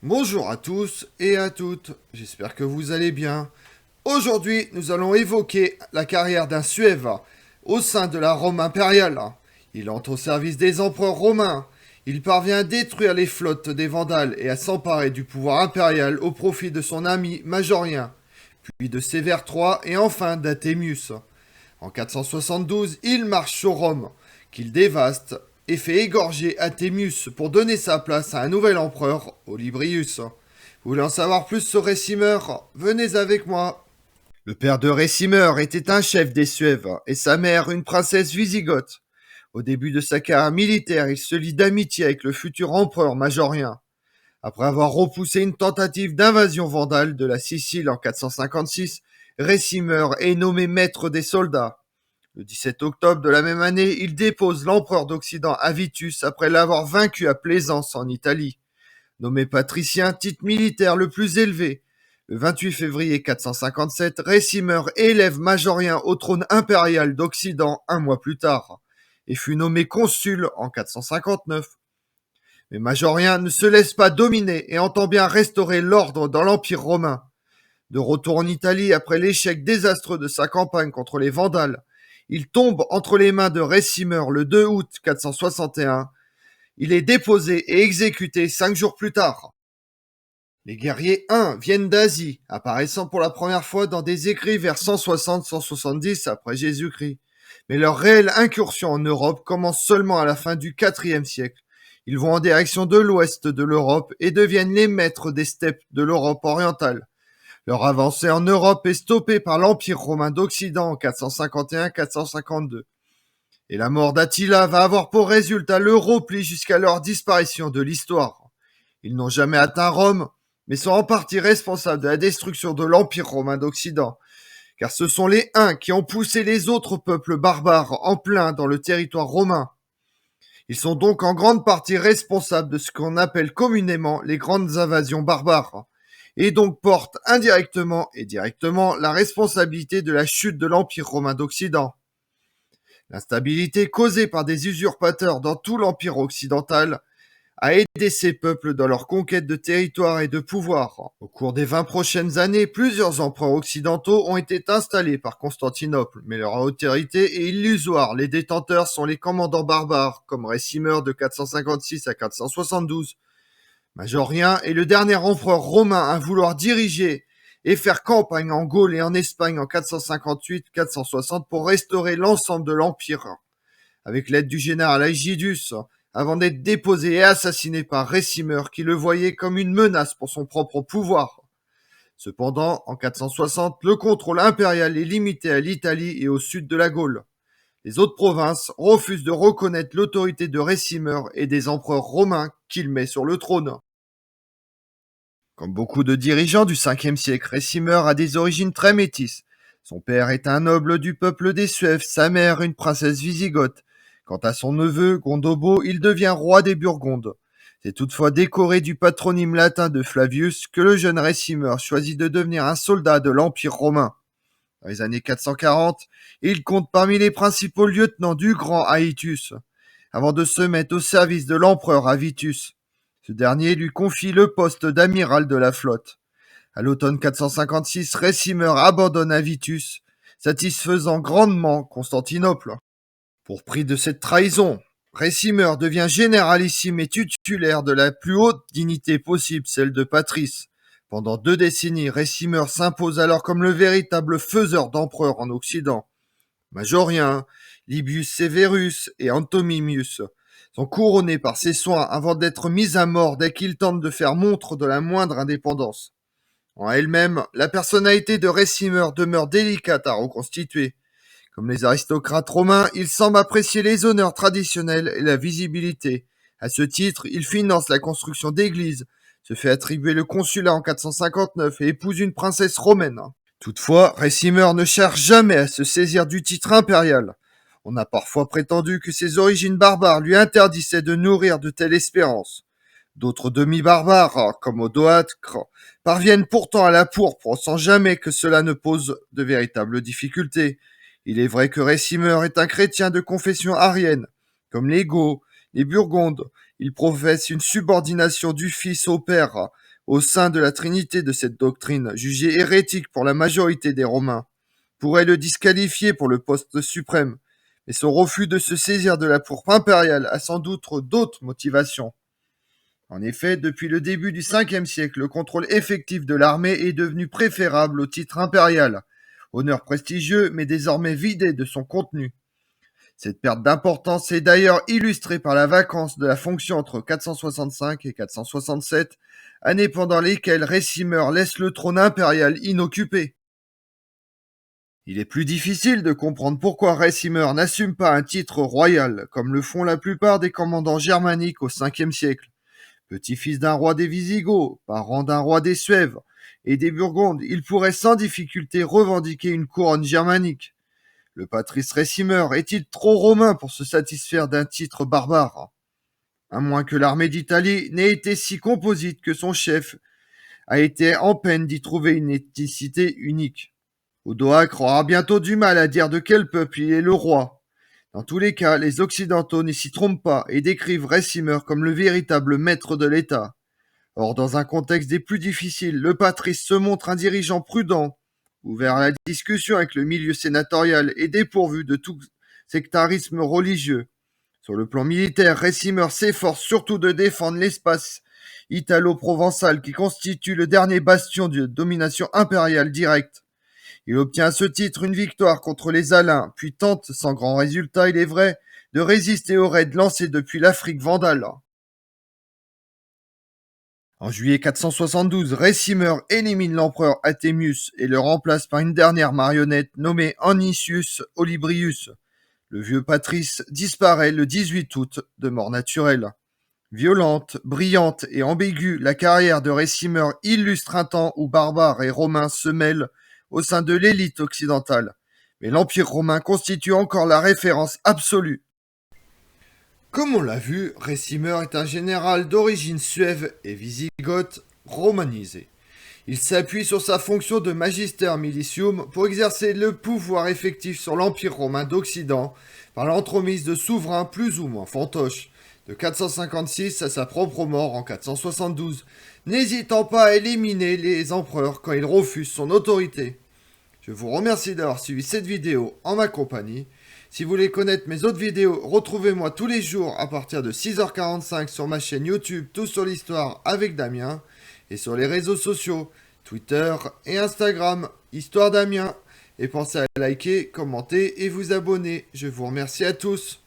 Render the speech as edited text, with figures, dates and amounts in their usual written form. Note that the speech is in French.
Bonjour à tous et à toutes, j'espère que vous allez bien. Aujourd'hui, nous allons évoquer la carrière d'un Suéva au sein de la Rome impériale. Il entre au service des empereurs romains. Il parvient à détruire les flottes des Vandales et à s'emparer du pouvoir impérial au profit de son ami Majorien, puis de Sévère III et enfin d'Athémius. En 472, il marche sur Rome, qu'il dévaste et fait égorger Athémius pour donner sa place à un nouvel empereur, Olybrius. Vous voulez en savoir plus sur Récimer? Venez avec moi. Le père de Récimer était un chef des Suèves et sa mère une princesse wisigothe. Au début de sa carrière militaire, il se lie d'amitié avec le futur empereur Majorien. Après avoir repoussé une tentative d'invasion vandale de la Sicile en 456, Récimer est nommé maître des soldats. Le 17 octobre de la même année, il dépose l'empereur d'Occident Avitus après l'avoir vaincu à Plaisance en Italie. Nommé patricien, titre militaire le plus élevé. Le 28 février 457, Récimer élève Majorien au trône impérial d'Occident un mois plus tard et fut nommé consul en 459. Mais Majorien ne se laisse pas dominer et entend bien restaurer l'ordre dans l'Empire romain. De retour en Italie après l'échec désastreux de sa campagne contre les Vandales, il tombe entre les mains de Récimer le 2 août 461. Il est déposé et exécuté 5 jours plus tard. Les guerriers 1 viennent d'Asie, apparaissant pour la première fois dans des écrits vers 160-170 après Jésus-Christ. Mais leur réelle incursion en Europe commence seulement à la fin du IVe siècle. Ils vont en direction de l'ouest de l'Europe et deviennent les maîtres des steppes de l'Europe orientale. Leur avancée en Europe est stoppée par l'Empire romain d'Occident en 451-452. Et la mort d'Attila va avoir pour résultat le repli jusqu'à leur disparition de l'histoire. Ils n'ont jamais atteint Rome, mais sont en partie responsables de la destruction de l'Empire romain d'Occident, car ce sont les Huns qui ont poussé les autres peuples barbares en plein dans le territoire romain. Ils sont donc en grande partie responsables de ce qu'on appelle communément les grandes invasions barbares, et donc portent indirectement et directement la responsabilité de la chute de l'Empire romain d'Occident. L'instabilité causée par des usurpateurs dans tout l'Empire occidental a aidé ces peuples dans leur conquête de territoire et de pouvoir. Au cours des 20 prochaines années, plusieurs empereurs occidentaux ont été installés par Constantinople, mais leur autorité est illusoire. Les détenteurs sont les commandants barbares, comme Récimer de 456 à 472. Majorien est le dernier empereur romain à vouloir diriger et faire campagne en Gaule et en Espagne en 458-460 pour restaurer l'ensemble de l'Empire, avec l'aide du général Aegidus, avant d'être déposé et assassiné par Récimer qui le voyait comme une menace pour son propre pouvoir. Cependant, en 460, le contrôle impérial est limité à l'Italie et au sud de la Gaule. Les autres provinces refusent de reconnaître l'autorité de Récimer et des empereurs romains qu'il met sur le trône. Comme beaucoup de dirigeants du 5e siècle, Récimer a des origines très métisses. Son père est un noble du peuple des Suèves, sa mère une princesse wisigothe. Quant à son neveu, Gondobo, il devient roi des Burgondes. C'est toutefois décoré du patronyme latin de Flavius que le jeune Récimer choisit de devenir un soldat de l'Empire romain. Dans les années 440, il compte parmi les principaux lieutenants du grand Aetius, avant de se mettre au service de l'empereur Avitus. Ce dernier lui confie le poste d'amiral de la flotte. À l'automne 456, Récimer abandonne Avitus, satisfaisant grandement Constantinople. Pour prix de cette trahison, Récimer devient généralissime et titulaire de la plus haute dignité possible, celle de patrice. Pendant 2 décennies, Récimer s'impose alors comme le véritable faiseur d'empereurs en Occident. Majorien, Libius Severus et Antomimius sont couronnés par ses soins avant d'être mis à mort dès qu'ils tentent de faire montre de la moindre indépendance. En elle-même, la personnalité de Récimer demeure délicate à reconstituer. Comme les aristocrates romains, il semble apprécier les honneurs traditionnels et la visibilité. À ce titre, il finance la construction d'églises, se fait attribuer le consulat en 459 et épouse une princesse romaine. Toutefois, Récimer ne cherche jamais à se saisir du titre impérial. On a parfois prétendu que ses origines barbares lui interdisaient de nourrir de telles espérances. D'autres demi-barbares, comme Odoacre, parviennent pourtant à la pourpre sans jamais que cela ne pose de véritables difficultés. Il est vrai que Récimer est un chrétien de confession arienne. Comme les Goths, les Burgondes, il professe une subordination du fils au père, au sein de la trinité de cette doctrine, jugée hérétique pour la majorité des Romains, pourrait le disqualifier pour le poste suprême, mais son refus de se saisir de la pourpre impériale a sans doute d'autres motivations. En effet, depuis le début du 5e siècle, le contrôle effectif de l'armée est devenu préférable au titre impérial, honneur prestigieux mais désormais vidé de son contenu. Cette perte d'importance est d'ailleurs illustrée par la vacance de la fonction entre 465 et 467, années pendant lesquelles Ricimer laisse le trône impérial inoccupé. Il est plus difficile de comprendre pourquoi Ricimer n'assume pas un titre royal, comme le font la plupart des commandants germaniques au 5e siècle. Petit-fils d'un roi des Visigoths, parent d'un roi des Suèves et des Burgondes, il pourrait sans difficulté revendiquer une couronne germanique. Le patrice Ricimer est-il trop romain pour se satisfaire d'un titre barbare? À moins que l'armée d'Italie n'ait été si composite que son chef a été en peine d'y trouver une ethnicité unique. Odoacre aura bientôt du mal à dire de quel peuple il est le roi. Dans tous les cas, les Occidentaux ne s'y trompent pas et décrivent Ricimer comme le véritable maître de l'État. Or, dans un contexte des plus difficiles, le patrice se montre un dirigeant prudent, ouvert à la discussion avec le milieu sénatorial et dépourvu de tout sectarisme religieux. Sur le plan militaire, Ricimer s'efforce surtout de défendre l'espace italo-provençal qui constitue le dernier bastion de domination impériale directe. Il obtient à ce titre une victoire contre les Alains, puis tente, sans grand résultat il est vrai, de résister aux raids lancés depuis l'Afrique vandale. En juillet 472, Ricimer élimine l'empereur Athémius et le remplace par une dernière marionnette nommée Anicius Olybrius. Le vieux patrice disparaît le 18 août de mort naturelle. Violente, brillante et ambiguë, la carrière de Ricimer illustre un temps où barbares et romains se mêlent au sein de l'élite occidentale. Mais l'Empire romain constitue encore la référence absolue. Comme on l'a vu, Ricimer est un général d'origine suève et wisigothe romanisé. Il s'appuie sur sa fonction de magister militium pour exercer le pouvoir effectif sur l'Empire romain d'Occident par l'entremise de souverains plus ou moins fantoches, de 456 à sa propre mort en 472, n'hésitant pas à éliminer les empereurs quand ils refusent son autorité. Je vous remercie d'avoir suivi cette vidéo en ma compagnie. Si vous voulez connaître mes autres vidéos, retrouvez-moi tous les jours à partir de 6h45 sur ma chaîne YouTube Tout sur l'Histoire avec Damien et sur les réseaux sociaux Twitter et Instagram Histoire Damien. Et pensez à liker, commenter et vous abonner. Je vous remercie à tous.